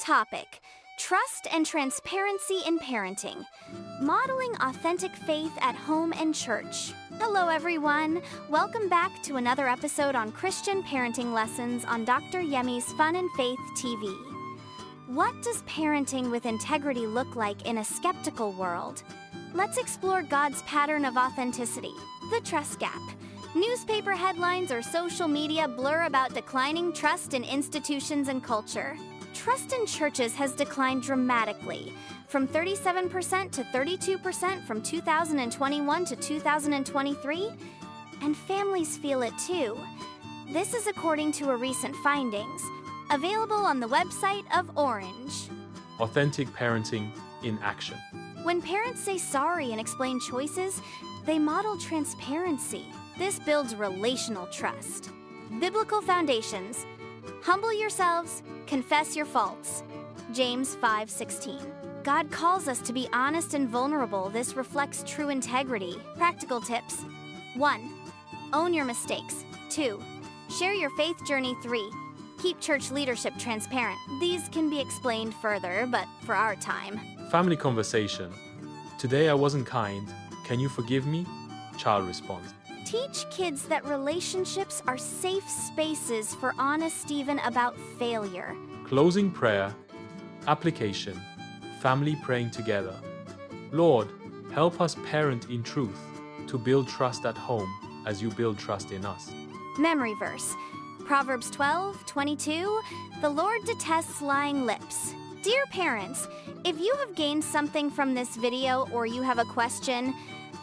Topic: Trust and transparency in parenting. Modeling authentic faith at home and church. Hello everyone! Welcome back to another episode on Christian parenting lessons on Dr. Yemi's Fun and Faith TV. What does parenting with integrity look like in a skeptical world? Let's explore God's pattern of authenticity, the trust gap. Newspaper headlines or social media blur about declining trust in institutions and culture. Trust in churches has declined dramatically, from 37% to 32% from 2021 to 2023, and families feel it too. This is according to a recent findings, available on the website of Orange. Authentic parenting in action. When parents say sorry and explain choices, they model transparency. This builds relational trust. Biblical foundations. Humble yourselves, confess your faults. James 5:16. God calls us to be honest and vulnerable. This reflects true integrity. Practical tips. 1. Own your mistakes. 2. Share your faith journey. 3. Keep church leadership transparent. These can be explained further, but for our time. Family conversation. Today I wasn't kind. Can you forgive me? Child responds. Teach kids that relationships are safe spaces for honest even about failure. Closing prayer. Application. Family praying together. Lord, help us parent in truth to build trust at home as you build trust in us. Memory verse. Proverbs 12:22. The Lord detests lying lips. Dear parents, if you have gained something from this video or you have a question,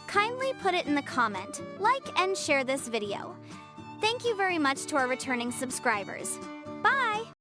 kindly put it in the comment, like and share this video. Thank you very much to our returning subscribers.